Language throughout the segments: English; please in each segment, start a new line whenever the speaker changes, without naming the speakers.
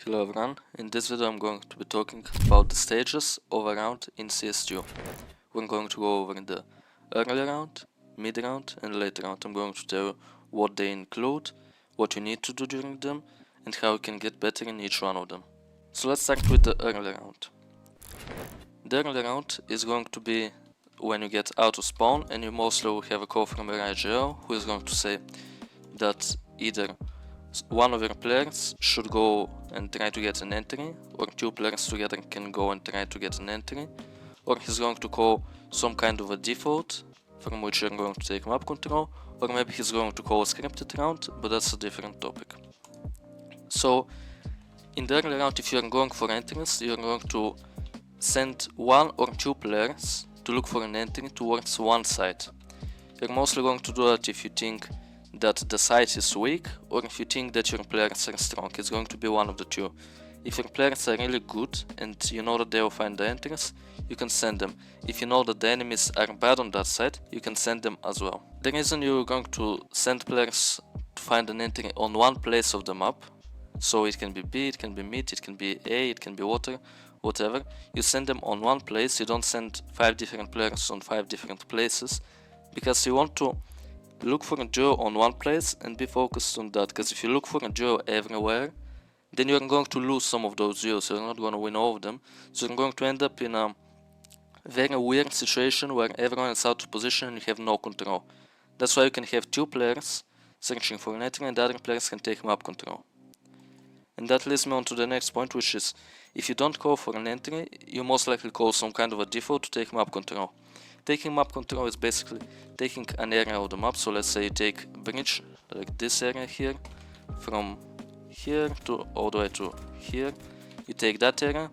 Hello everyone, in this video I'm going to be talking about the stages of a round in CS2. We're going to go over the early round, mid round and late round. I'm going to tell you what they include, what you need to do during them and how you can get better in each one of them. So let's start with the early round. The early round is going to be when you get out of spawn and you mostly will have a call from your IGL who is going to say that either one of your players should go and try to get an entry, or two players together can go and try to get an entry, or he's going to call some kind of a default from which you're going to take map control, or maybe he's going to call a scripted round, but that's a different topic. So in the early round, if you're going for entries, you're going to send one or two players to look for an entry towards one side. You're mostly going to do that if you think that the site is weak or if you think that your players are strong. It's going to be one of the two. If your players are really good and you know that they will find the entries, you can send them. If you know that the enemies are bad on that side, you can send them as well. The reason you're going to send players to find an entry on one place of the map, so it can be B, it can be mid, it can be A, it can be water, whatever, you send them on one place. You don't send 5 different players on 5 different places, because you want to look for a duo on one place and be focused on that, because if you look for a duo everywhere, then you're going to lose some of those duos. You're not going to win all of them, so you're going to end up in a very weird situation where everyone is out of position and you have no control. That's why you can have 2 players searching for an entry and the other players can take map control. And that leads me on to the next point, which is if you don't call for an entry, you most likely call some kind of a default to take map control. Taking map control is basically taking an area of the map. So let's say you take bridge, like this area here, from here to all the way to here. You take that area,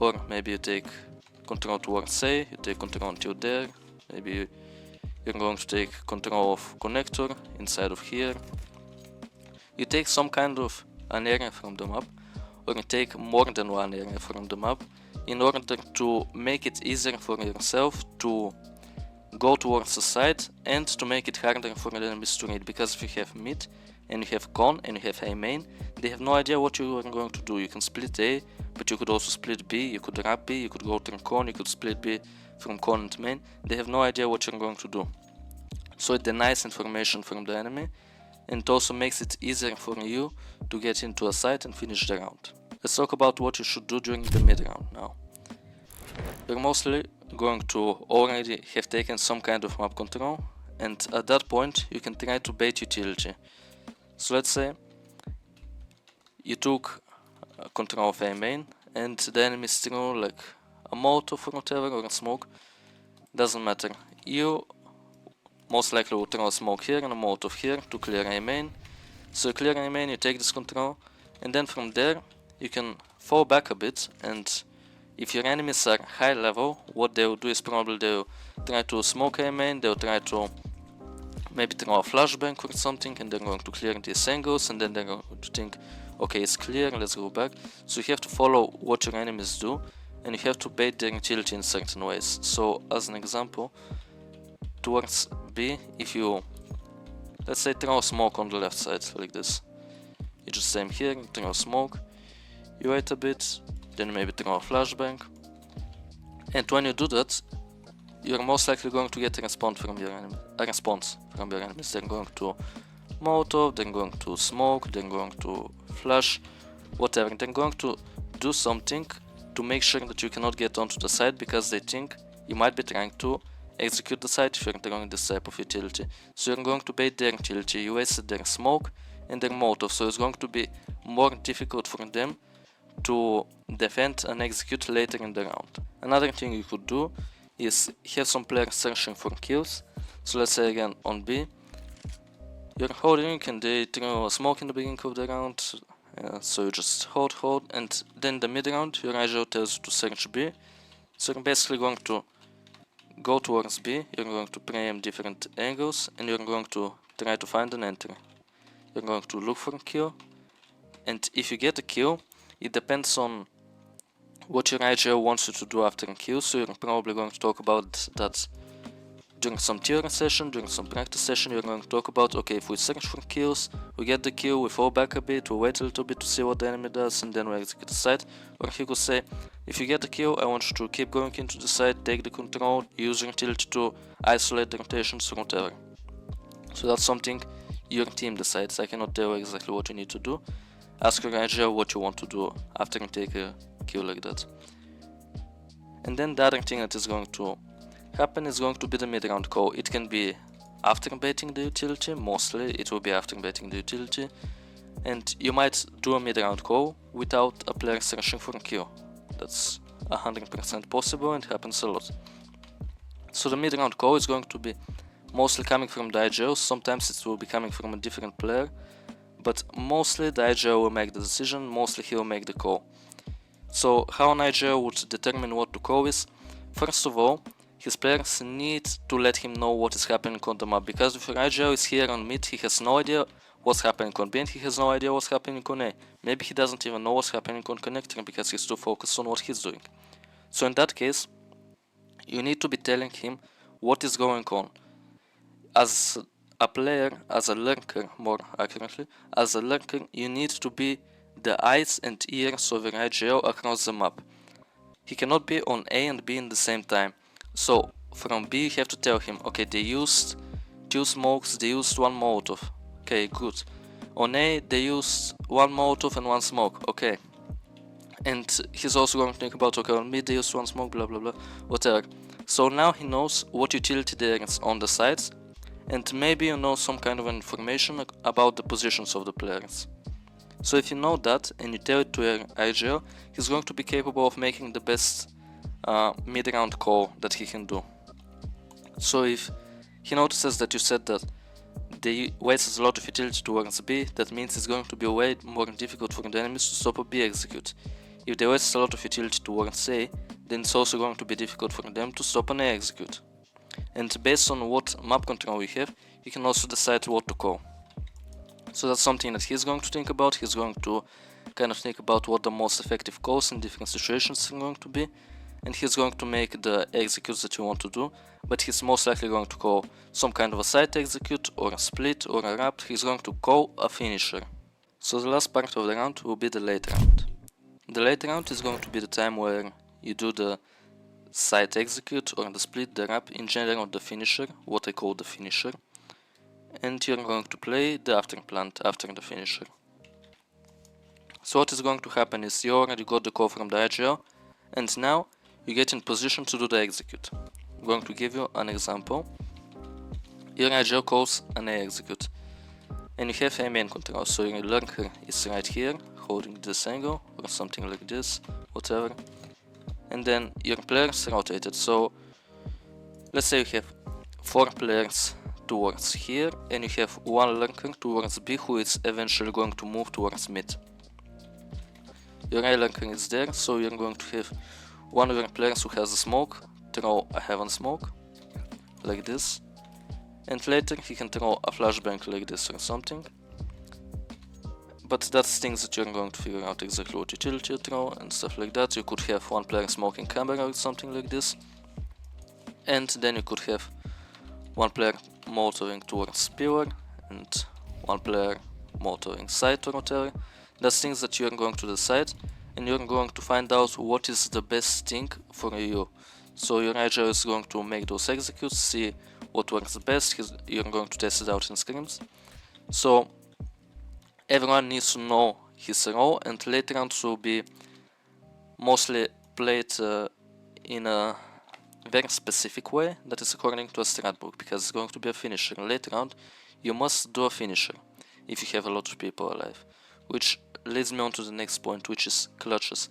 or maybe you take control towards A, you take control until there. Maybe you're going to take control of connector inside of here. You take some kind of an area from the map, or you take more than one area from the map, in order to make it easier for yourself to go towards the side and to make it harder for the enemies to read. Because if you have mid and you have con and you have A main, they have no idea what you are going to do. You can split A, but you could also split B, you could wrap B, you could go to con, you could split B from con and main. They have no idea what you're going to do. So it denies information from the enemy, and it also makes it easier for you to get into a site and finish the round. Let's talk about what you should do during the mid round now. You're mostly going to already have taken some kind of map control, and at that point you can try to bait utility. So let's say you took control of A main and the enemy threw like a molotov or whatever, or a smoke, doesn't matter. You most likely will throw a smoke here and a molotov here to clear A main. So you clear A main, you take this control, and then from there you can fall back a bit, and if your enemies are high level, what they will do is probably they will try to smoke A main, they will try to maybe throw a flashbang or something, and they're going to clear these angles, and then they're going to think, okay, it's clear, let's go back. So you have to follow what your enemies do, and you have to bait their utility in certain ways. So as an example, towards B, if you, let's say, throw a smoke on the left side like this, you just aim here, throw a smoke, you wait a bit, then maybe throw a flashbang, and when you do that, you're most likely going to get a response from your enemy. They're going to molotov, they're going to smoke, they're going to flash, whatever. They're going to do something to make sure that you cannot get onto the side, because they think you might be trying to execute the site if you're throwing this type of utility. So you're going to bait their utility. You wasted their smoke and their molotov, so it's going to be more difficult for them to defend and execute later in the round. Another thing you could do is have some players searching for kills. So let's say again on B, you're holding and they throw a smoke in the beginning of the round, so you just hold, and then the mid round your IGO tells you to search B. So you're basically going to go towards B, you're going to pre-aim different angles, and you're going to try to find an entry. You're going to look for a kill, and if you get a kill, it depends on what your IGL wants you to do after a kill, so you're probably going to talk about that during some theory session, during some practice session, you're going to talk about, okay, if we search for kills, we get the kill, we fall back a bit, we wait a little bit to see what the enemy does, and then we execute the site. Or he could say, if you get the kill, I want you to keep going into the site, take the control, use your utility to isolate the rotations, or whatever. So that's something your team decides. I cannot tell you exactly what you need to do. Ask your IGL what you want to do after you take a kill like that. And then the other thing that is going to happen is going to be the mid-round call. It can be after baiting the utility, mostly it will be after baiting the utility. And you might do a mid-round call without a player searching for a kill. That's 100% possible and happens a lot. So the mid-round call is going to be mostly coming from the IGL, sometimes it will be coming from a different player, but mostly the IGL will make the decision, mostly he will make the call. So how an IGL would determine what to call is, first of all, his players need to let him know what is happening on the map, because if your IGL is here on mid, he has no idea what's happening on B and he has no idea what's happening on A. Maybe he doesn't even know what's happening on connector because he's too focused on what he's doing. So in that case, you need to be telling him what is going on. As a player, as a lurker, more accurately, as a lurker, you need to be the eyes and ears of your IGL across the map. He cannot be on A and B in the same time. So from B you have to tell him, okay, they used 2 smokes, they used 1 molotov. Okay, good. On A they used 1 molotov and 1 smoke. Okay. And he's also going to think about, okay, on mid they used 1 smoke, blah blah blah, whatever. So now he knows what utility there is on the sides, and maybe you know some kind of information about the positions of the players. So if you know that and you tell it to your IGL, he's going to be capable of making the best mid-round call that he can do. So if he notices that you said that they wastes a lot of utility towards B, that means it's going to be way more difficult for the enemies to stop a B execute. If they waste a lot of utility towards A, then it's also going to be difficult for them to stop an A execute. And based on what map control you have, you can also decide what to call. So that's something that he's going to think about. He's going to kind of think about what the most effective calls in different situations are going to be, and he's going to make the executes that you want to do, but he's most likely going to call some kind of a side execute or a split or a wrap. He's going to call a finisher. So the last part of the round will be the late round. The late round is going to be the time where you do the side execute or the split, the wrap, in general the finisher, what I call the finisher, and you're going to play the after plant after the finisher. So what is going to happen is you already got the call from the IGL, and now you get in position to do the execute. I'm going to give you an example. Your IGL calls an A execute, and you have A main control, so your lurker is right here, holding this angle, or something like this, whatever. And then your players rotated, so let's say you have 4 players towards here, and you have 1 lurker towards B who is eventually going to move towards mid. Your A lurker is there, so you're going to have one of your players who has a smoke throw a heaven smoke, like this, and later he can throw a flashbang like this or something. But that's things that you're going to figure out exactly what utility you throw and stuff like that. You could have one player smoking camera or something like this, and then you could have one player motoring towards pillar and one player motoring side or whatever. That's things that you're going to decide, and you're going to find out what is the best thing for you. So your IGL is going to make those executes, see what works the best. You're going to test it out in scrims. So everyone needs to know his role, and late rounds will be mostly played in a very specific way that is according to a strat book, because it's going to be a finisher. In late round you must do a finisher if you have a lot of people alive, which leads me on to the next point, which is clutches.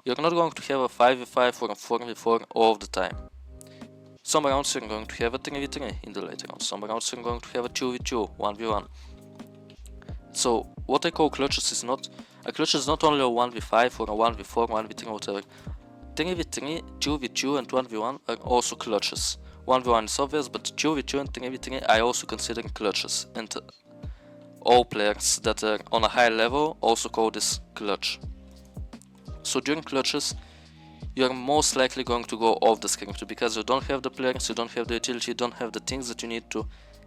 You're not going to have a 5v5 or a 4v4 all of the time. Some rounds you're going to have a 3v3 in the late round, some rounds you're going to have a 2v2, 1v1. So what I call clutches is not, a clutch is not only a 1v5 or a 1v4, 1v3, whatever. 3v3, 2v2 and 1v1 are also clutches. 1v1 is obvious, but 2v2 and 3v3 I also consider clutches, and all players that are on a high level also call this clutch. So during clutches you're most likely going to go off the script because you don't have the players, you don't have the utility, you don't have the things that you need to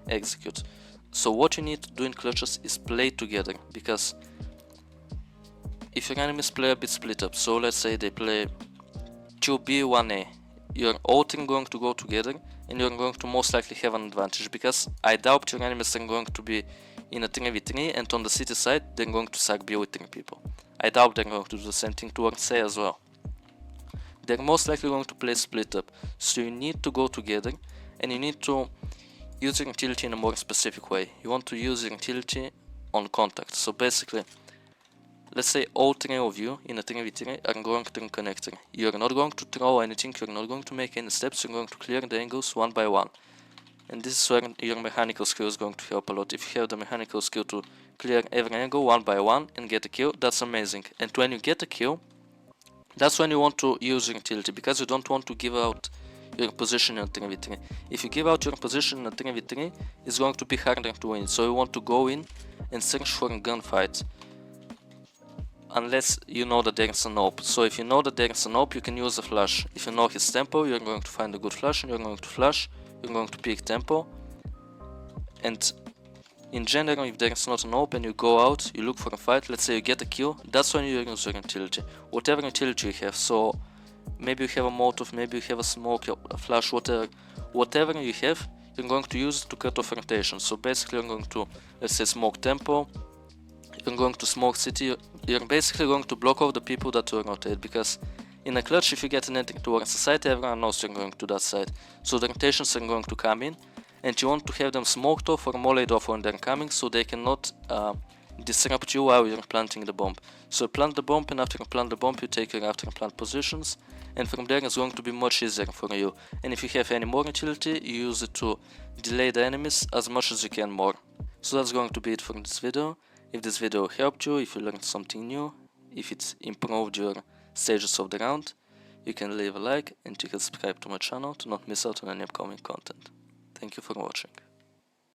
execute. So what you need to do in clutches is play together, because if your enemies play a bit split up, so let's say they play 2B, 1A, your all team going to go together and you're going to most likely have an advantage, because I doubt your enemies are going to be in a 3v3 and on the city side they're going to suck B with 3 people. I doubt they're going to do the same thing towards A as well. They're most likely going to play split up, so you need to go together and you need to use your utility in a more specific way. You want to use your utility on contact. So basically, let's say all 3 of you in a 3v3 are going to connector. You're not going to throw anything, you're not going to make any steps, you're going to clear the angles one by one. And this is where your mechanical skill is going to help a lot. If you have the mechanical skill to clear every angle one by one and get a kill, that's amazing. And when you get a kill, that's when you want to use your utility, because you don't want to give out your position in a 3v3. If you give out your position in a 3v3, it's going to be harder to win. So you want to go in and search for a gunfight, unless you know that there's an AWP. So if you know that there's an AWP, you can use a flash. If you know his tempo, you're going to find a good flash and you're going to flash, you're going to pick tempo. And in general, if there's not an AWP and you go out, you look for a fight, let's say you get a kill, that's when you use your utility. Whatever utility you have, so maybe you have a Molotov, maybe you have a smoke, a flash, whatever you have, you're going to use it to cut off rotation. So basically you're going to, let's say, smoke tempo, you're going to smoke city, you're basically going to block off the people that will rotate, because in a clutch, if you get an entry towards the side, everyone knows you're going to that side. So the rotations are going to come in, and you want to have them smoked off or mollied off when they're coming, so they cannot disrupt you while you're planting the bomb. So plant the bomb, and after you plant the bomb, you take your after plant positions, and from there it's going to be much easier for you. And if you have any more utility, you use it to delay the enemies as much as you can more. So that's going to be it for this video. If this video helped you, if you learned something new, if it improved your stages of the round, you can leave a like and you can subscribe to my channel to not miss out on any upcoming content. Thank you for watching.